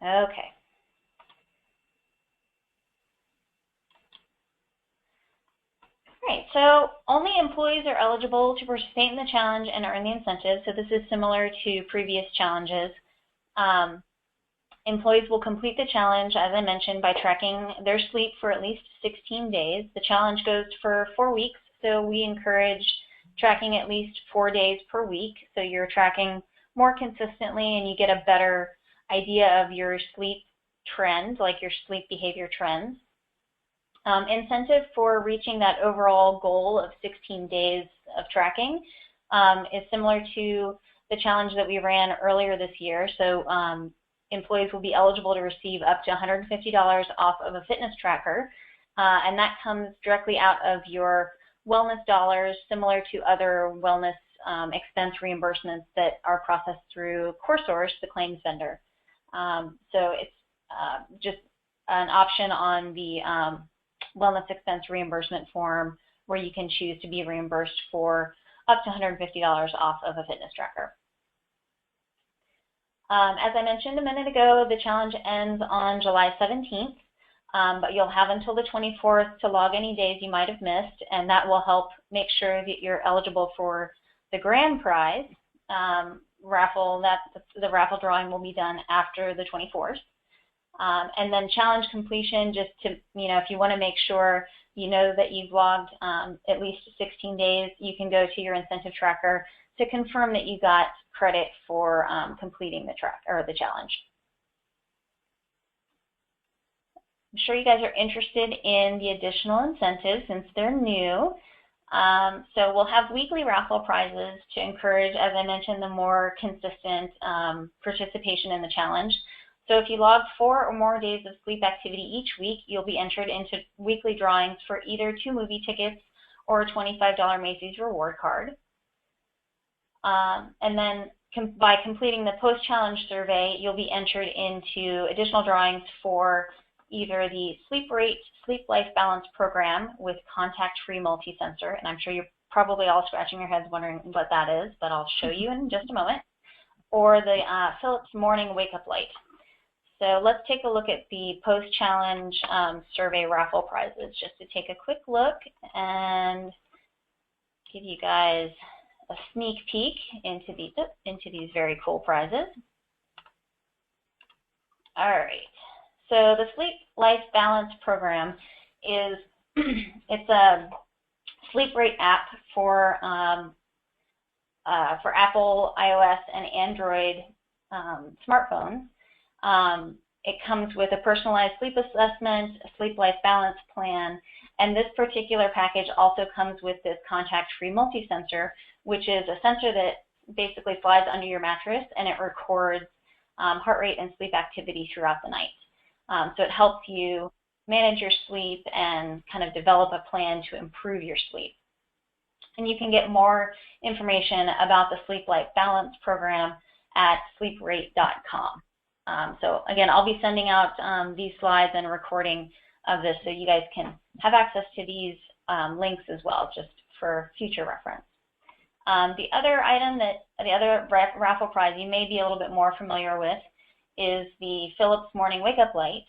Okay. Right, so only employees are eligible to participate in the challenge and earn the incentive. So this is similar to previous challenges. Employees will complete the challenge, as I mentioned, by tracking their sleep for at least 16 days. The challenge goes for 4 weeks, so we encourage tracking at least 4 days per week. So you're tracking more consistently and you get a better idea of your sleep trends, like your sleep behavior trends. Incentive for reaching that overall goal of 16 days of tracking is similar to the challenge that we ran earlier this year. So employees will be eligible to receive up to $150 off of a fitness tracker, and that comes directly out of your wellness dollars, similar to other wellness expense reimbursements that are processed through CoreSource, the claims vendor. So it's just an option on the wellness expense reimbursement form where you can choose to be reimbursed for up to $150 off of a fitness tracker. As I mentioned a minute ago, the challenge ends on July 17th, but you'll have until the 24th to log any days you might have missed, and that will help make sure that you're eligible for the grand prize raffle. The raffle drawing will be done after the 24th. And then challenge completion, just to, if you want to make sure you know that you've logged at least 16 days, you can go to your incentive tracker to confirm that you got credit for completing the challenge. I'm sure you guys are interested in the additional incentives since they're new. So we'll have weekly raffle prizes to encourage, as I mentioned, the more consistent participation in the challenge. So if you log 4 or more days of sleep activity each week, you'll be entered into weekly drawings for either 2 movie tickets or a $25 Macy's reward card. And then by completing the post-challenge survey, you'll be entered into additional drawings for either the Sleep Rate, Sleep Life Balance program with contact-free multi-sensor, and I'm sure you're probably all scratching your heads wondering what that is, but I'll show you in just a moment, or the Philips Morning Wake-Up Light. So let's take a look at the post-challenge survey raffle prizes, just to take a quick look and give you guys a sneak peek into these very cool prizes. All right. So the Sleep Life Balance program is it's a sleep rate app for Apple, iOS, and Android smartphones. It comes with a personalized sleep assessment, a sleep life balance plan, and this particular package also comes with this contact-free multi-sensor, which is a sensor that basically flies under your mattress and it records heart rate and sleep activity throughout the night. So it helps you manage your sleep and kind of develop a plan to improve your sleep. And you can get more information about the Sleep Life Balance program at sleeprate.com. So again, I'll be sending out these slides and a recording of this so you guys can have access to these links as well, just for future reference. The other raffle prize you may be a little bit more familiar with is the Philips Morning Wake Up Light.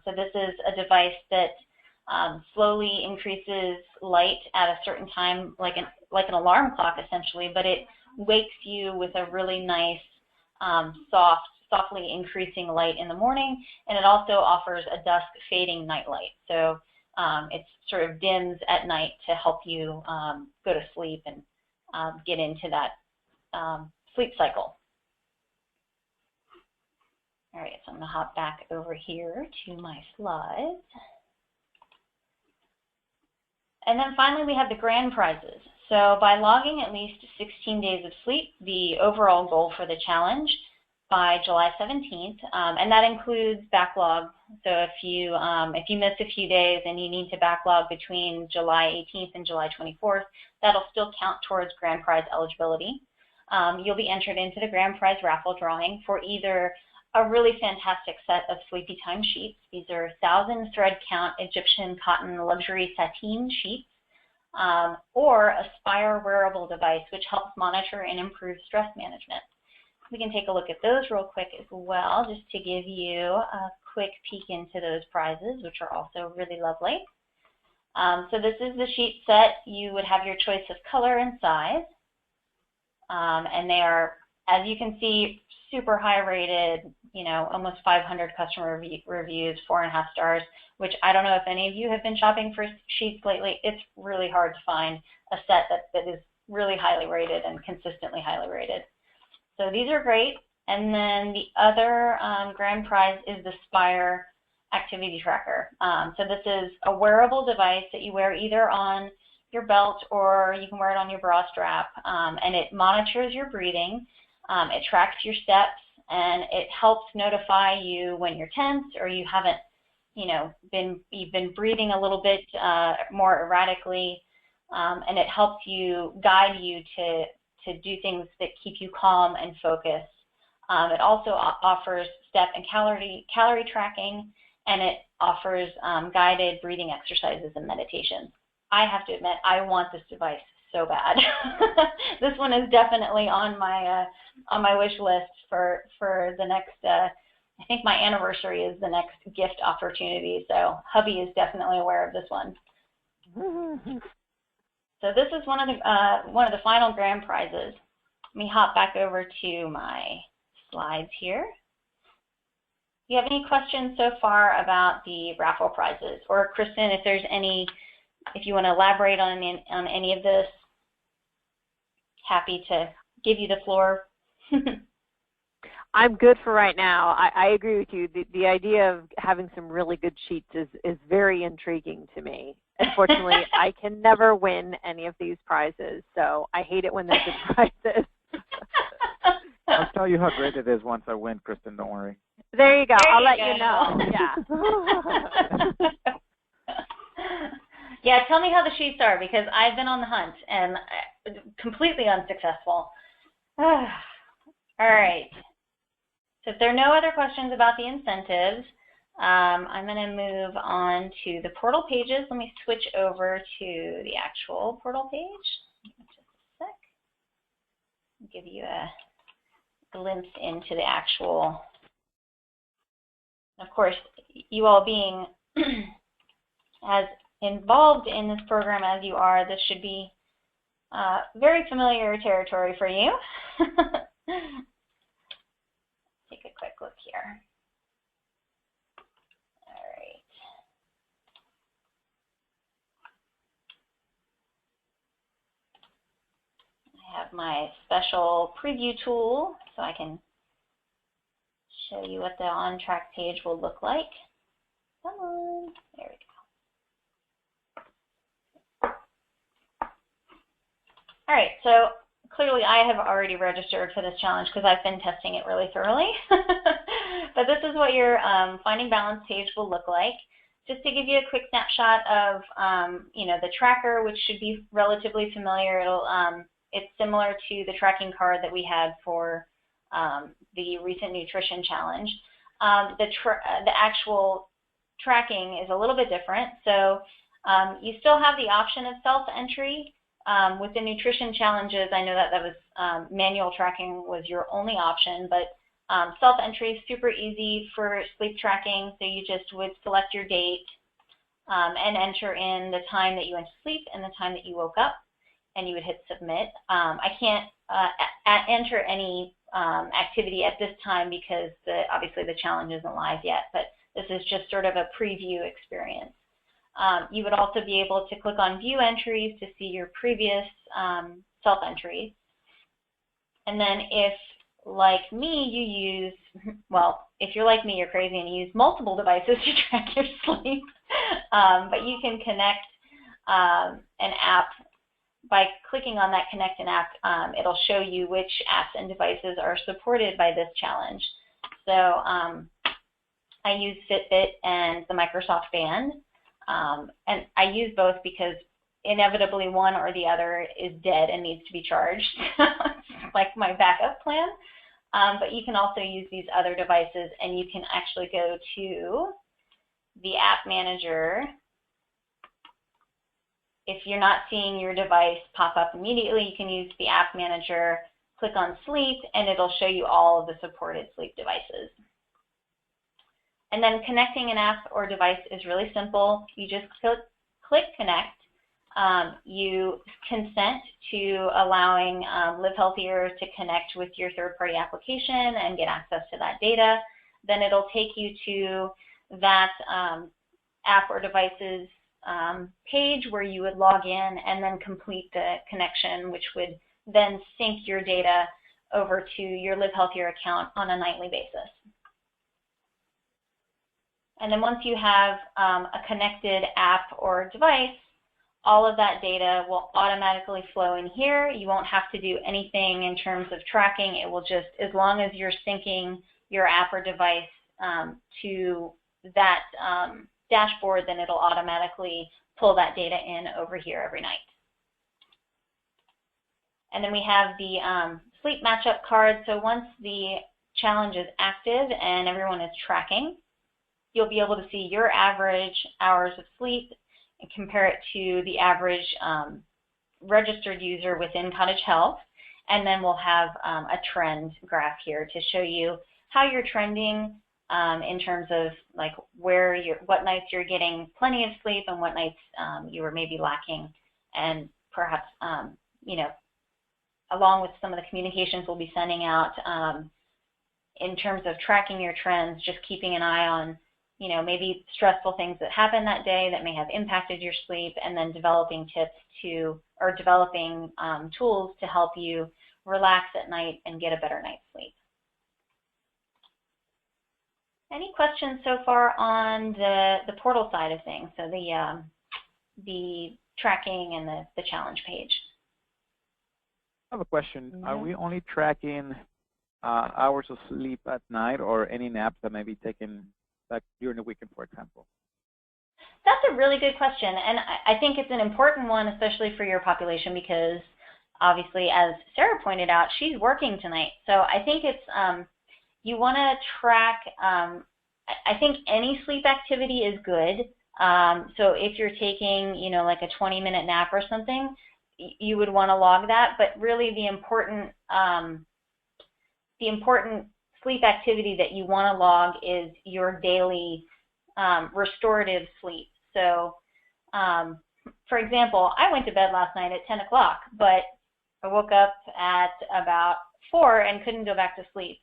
So this is a device that slowly increases light at a certain time, like an alarm clock essentially, but it wakes you with a really nice softly increasing light in the morning, and it also offers a dusk fading night light. So it sort of dims at night to help you go to sleep and get into that sleep cycle. All right, so I'm going to hop back over here to my slides. And then finally, we have the grand prizes. So by logging at least 16 days of sleep, the overall goal for the challenge by July 17th, and that includes backlog. So if you missed a few days and you need to backlog between July 18th and July 24th, that'll still count towards grand prize eligibility. You'll be entered into the grand prize raffle drawing for either a really fantastic set of Sleepy Time sheets. These are 1,000 thread count Egyptian cotton luxury sateen sheets, or a Spire wearable device which helps monitor and improve stress management. we can take a look at those real quick as well, just to give you a quick peek into those prizes, which are also really lovely. So this is the sheet set. You would have your choice of color and size. And they are, as you can see, super high rated, almost 500 customer reviews, 4.5 stars, which I don't know if any of you have been shopping for sheets lately. It's really hard to find a set that is really highly rated and consistently highly rated. So these are great. And then the other grand prize is the Spire activity tracker. So this is a wearable device that you wear either on your belt or you can wear it on your bra strap, and it monitors your breathing, it tracks your steps, and it helps notify you when you're tense or you haven't, you've been breathing a little bit more erratically, and it helps guide you to do things that keep you calm and focused. It also offers step and calorie tracking, and it offers guided breathing exercises and meditations. I have to admit, I want this device so bad. This one is definitely on my wish list for the next. I think my anniversary is the next gift opportunity, so hubby is definitely aware of this one. So this is one of the final grand prizes. Let me hop back over to my slides here. Do you have any questions so far about the raffle prizes? Or Kristen, if you want to elaborate on any of this, happy to give you the floor. I'm good for right now. I agree with you. The idea of having some really good sheets is very intriguing to me. Unfortunately, I can never win any of these prizes, so I hate it when there's good prizes. I'll tell you how great it is once I win, Kristen, don't worry. There you go. I'll let you know. Yeah. Yeah, tell me how the sheets are, because I've been on the hunt and completely unsuccessful. All right. So if there are no other questions about the incentives, I'm going to move on to the portal pages. Let me switch over to the actual portal page. Just a sec. I'll give you a glimpse into the actual. Of course, you all being as involved in this program as you are, this should be very familiar territory for you. Take a quick look here. All right. I have my special preview tool so I can show you what the on-track page will look like. Come on. There we go. All right, so clearly I have already registered for this challenge because I've been testing it really thoroughly. But this is what your Finding Balance page will look like. Just to give you a quick snapshot of the tracker, which should be relatively familiar. It's similar to the tracking card that we had for the recent nutrition challenge. The actual tracking is a little bit different. So you still have the option of self-entry. With the nutrition challenges, I know that was manual tracking was your only option, but self-entry is super easy for sleep tracking. So you just would select your date and enter in the time that you went to sleep and the time that you woke up, and you would hit submit. I can't enter any activity at this time because obviously the challenge isn't live yet, but this is just sort of a preview experience. You would also be able to click on View Entries to see your previous self-entries. And then if, like me, you use, well, if you're like me, you're crazy and you use multiple devices to track your sleep, but you can connect an app. By clicking on that Connect an App, it'll show you which apps and devices are supported by this challenge. So I use Fitbit and the Microsoft Band. And I use both because inevitably one or the other is dead and needs to be charged, like my backup plan. But you can also use these other devices, and you can actually go to the app manager. If you're not seeing your device pop up immediately, you can use the app manager click on sleep, and it'll show you all of the supported sleep devices. And then connecting an app or device is really simple. You just click connect. You consent to allowing Live Healthier to connect with your third-party application and get access to that data. Then it'll take you to that app or device's page where you would log in and then complete the connection, which would then sync your data over to your Live Healthier account on a nightly basis. And then once you have a connected app or device, all of that data will automatically flow in here. You won't have to do anything in terms of tracking. It will just, as long as you're syncing your app or device to that dashboard, then it'll automatically pull that data in over here every night. And then we have the sleep matchup card. So once the challenge is active and everyone is tracking, you'll be able to see your average hours of sleep and compare it to the average registered user within Cottage Health. And then we'll have a trend graph here to show you how you're trending in terms of like what nights you're getting plenty of sleep and what nights you were maybe lacking. And perhaps, you know, along with some of the communications we'll be sending out in terms of tracking your trends, just keeping an eye on, you know, maybe stressful things that happened that day that may have impacted your sleep, and then developing tips to, or developing tools to help you relax at night and get a better night's sleep. Any questions so far on the portal side of things, so the tracking and the challenge page? I have a question. Are we only tracking hours of sleep at night, or any naps that may be taken like during the weekend, for example? That's a really good question, and I think it's an important one, especially for your population, because obviously, as Sarah pointed out, she's working tonight. So I think it's, you want to track, I think any sleep activity is good. So if you're taking, you know, like a 20-minute nap or something, you would want to log that, but really the important sleep activity that you want to log is your daily restorative sleep. So, for example, I went to bed last night at 10 o'clock, but I woke up at about 4 and couldn't go back to sleep.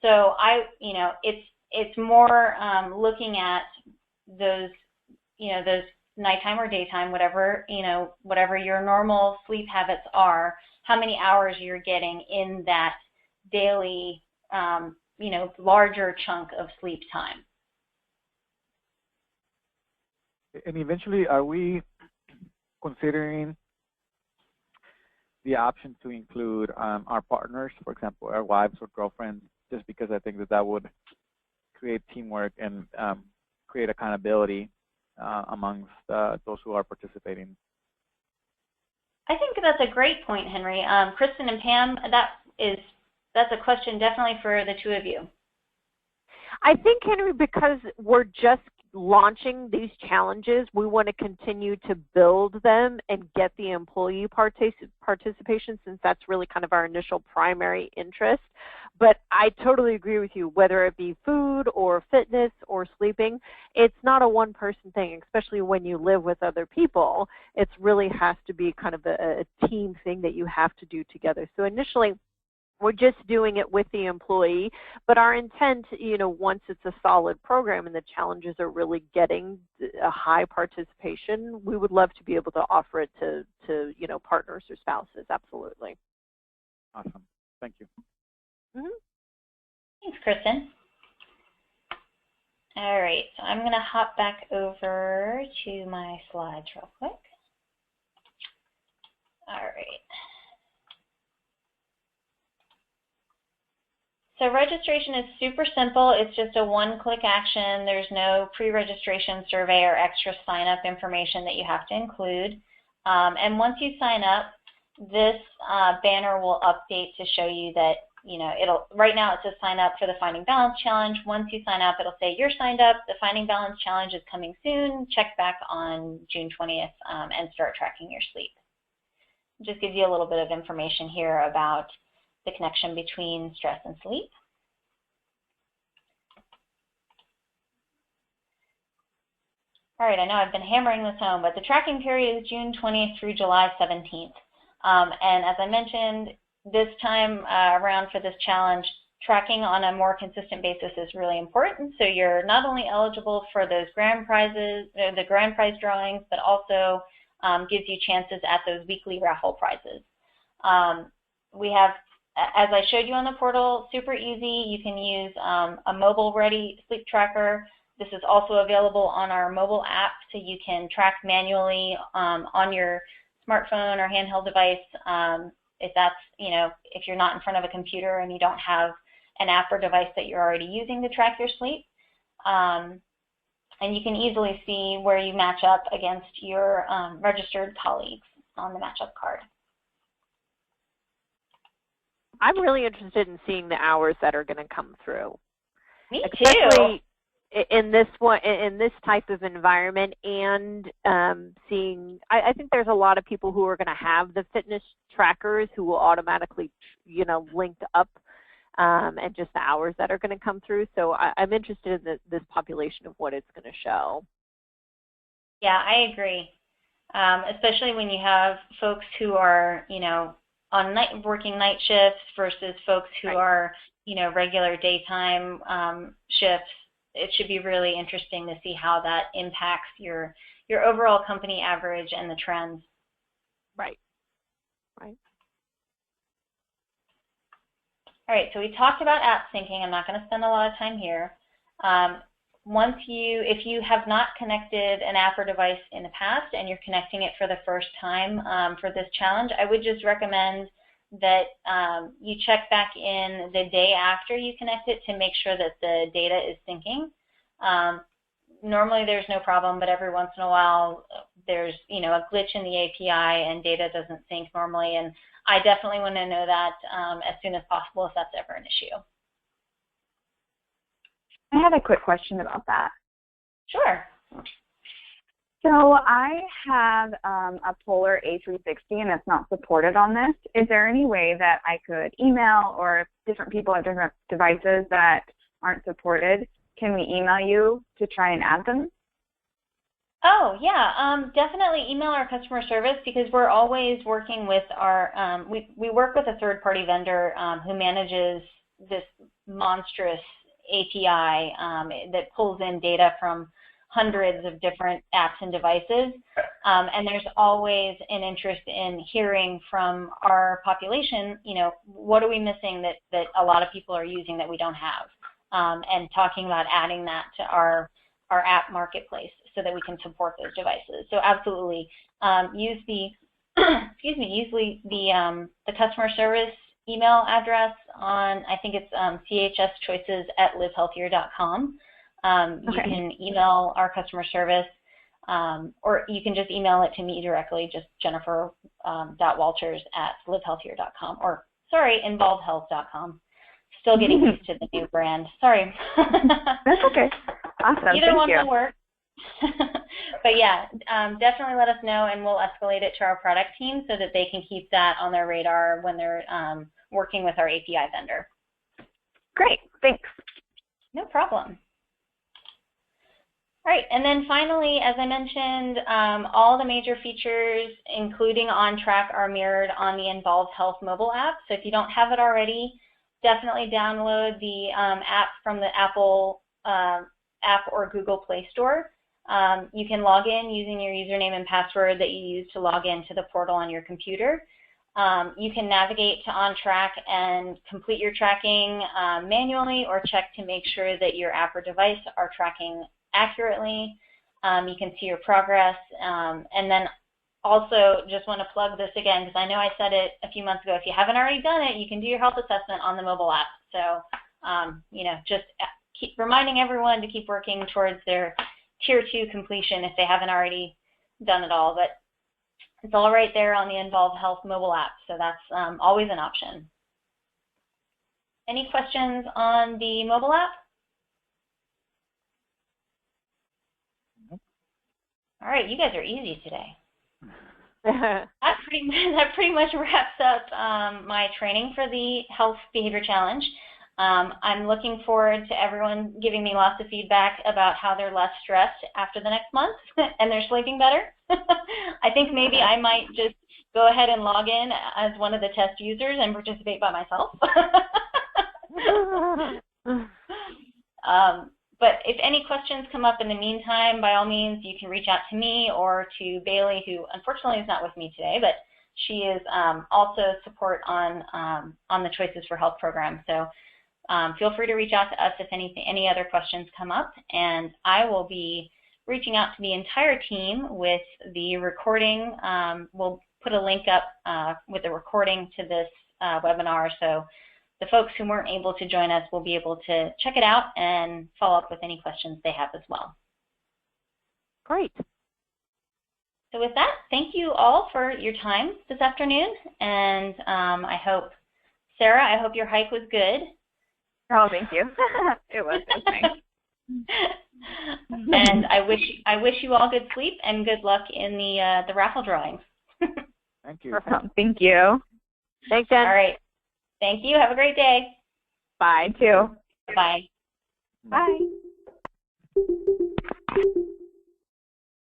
So you know, it's more looking at those, you know, those nighttime or daytime, whatever, you know, whatever your normal sleep habits are, how many hours you're getting in that daily, you know, larger chunk of sleep time. And eventually, are we considering the option to include our partners, for example, our wives or girlfriends, just because I think that would create teamwork and create accountability amongst those who are participating? I think that's a great point, Henry. Kristen and Pam, that's a question definitely for the two of you. I think, Henry, because we're just launching these challenges, we want to continue to build them and get the employee participation, since that's really kind of our initial primary interest. But I totally agree with you, whether it be food or fitness or sleeping, it's not a one-person thing, especially when you live with other people. It really has to be kind of a team thing that you have to do together. So initially, we're just doing it with the employee, but our intent, you know, once it's a solid program and the challenges are really getting a high participation, we would love to be able to offer it to you know, partners or spouses. Absolutely. Awesome. Thank you. Thanks, Kristen. All right, so I'm going to hop back over to my slides real quick. All right. So registration is super simple. It's just a one-click action. There's no pre-registration survey or extra sign-up information that you have to include. And once you sign up, this banner will update to show you that, you know, right now it says sign up for the Finding Balance Challenge. Once you sign up, it'll say you're signed up. The Finding Balance Challenge is coming soon. Check back on June 20th and start tracking your sleep. It just gives you a little bit of information here about the connection between stress and sleep. All right, I know I've been hammering this home, but the tracking period is June 20th through July 17th. And as I mentioned, this time around for this challenge, tracking on a more consistent basis is really important. So you're not only eligible for those grand prizes, the grand prize drawings, but also gives you chances at those weekly raffle prizes. We have, as I showed you on the portal, super easy. You can use a mobile-ready sleep tracker. This is also available on our mobile app, so you can track manually on your smartphone or handheld device. If that's, if you're not in front of a computer and you don't have an app or device that you're already using to track your sleep. And you can easily see where you match up against your registered colleagues on the matchup card. I'm really interested in seeing the hours that are going to come through. Me too. Especially in this one, in this type of environment, and seeing, I think there's a lot of people who are going to have the fitness trackers who will automatically, link up, and just the hours that are going to come through. So I'm interested in this population of what it's going to show. Yeah, I agree. Especially when you have folks who are, on working night shifts versus folks who are, regular daytime shifts. It should be really interesting to see how that impacts your overall company average and the trends. Right. Right. All right, so we talked about app syncing. I'm not going to spend a lot of time here. If you have not connected an app or device in the past and you're connecting it for the first time for this challenge, I would just recommend that you check back in the day after you connect it to make sure that the data is syncing. Normally there's no problem, but every once in a while there's a glitch in the API and data doesn't sync normally, and I definitely want to know that as soon as possible if that's ever an issue. I have a quick question about that. Sure. So I have a Polar A360 and it's not supported on this. Is there any way that I could email, or if different people have different devices that aren't supported, can we email you to try and add them? Oh, yeah, definitely email our customer service, because we're always working with our, we work with a third-party vendor who manages this monstrous API that pulls in data from hundreds of different apps and devices, and there's always an interest in hearing from our population, what are we missing that a lot of people are using that we don't have, and talking about adding that to our app marketplace so that we can support those devices. So absolutely, use the the customer service email address on, I think it's chschoices@livehealthier.com. You can email our customer service, or you can just email it to me directly, just jennifer.walters@livehealthier.com, or sorry, involvedhealth.com. Still getting used to the new brand. Sorry. That's okay. Awesome. Either one will work. But yeah, definitely let us know, and we'll escalate it to our product team so that they can keep that on their radar when they're working with our API vendor. Great. Thanks. No problem. All right, and then finally, as I mentioned, all the major features, including OnTrack, are mirrored on the Involved Health mobile app. So if you don't have it already, definitely download the app from the Apple app or Google Play Store. You can log in using your username and password that you use to log into the portal on your computer. You can navigate to OnTrack and complete your tracking manually, or check to make sure that your app or device are tracking accurately. You can see your progress, and then also just want to plug this again, because I know I said it a few months ago. If you haven't already done it, you can do your health assessment on the mobile app. So just keep reminding everyone to keep working towards their Tier 2 completion if they haven't already done it all. But it's all right there on the Involved Health mobile app, so that's always an option. Any questions on the mobile app? All right, you guys are easy today. That pretty much wraps up my training for the Health Behavior Challenge. I'm looking forward to everyone giving me lots of feedback about how they're less stressed after the next month and they're sleeping better. I think maybe I might just go ahead and log in as one of the test users and participate by myself. But if any questions come up in the meantime, by all means, you can reach out to me or to Bailey, who unfortunately is not with me today, but she is also support on the Choices for Health program. So feel free to reach out to us if any other questions come up, and I will be reaching out to the entire team with the recording. We'll put a link up with the recording to this webinar, so the folks who weren't able to join us will be able to check it out and follow up with any questions they have as well. Great. So with that, thank you all for your time this afternoon, and I hope, Sarah, I hope your hike was good. Oh, thank you. It was nice. And I wish you all good sleep and good luck in the raffle drawings. Thank you. Perfect. Thank you. Thanks, Jen. All right. Thank you. Have a great day. Bye, too. Bye. Bye.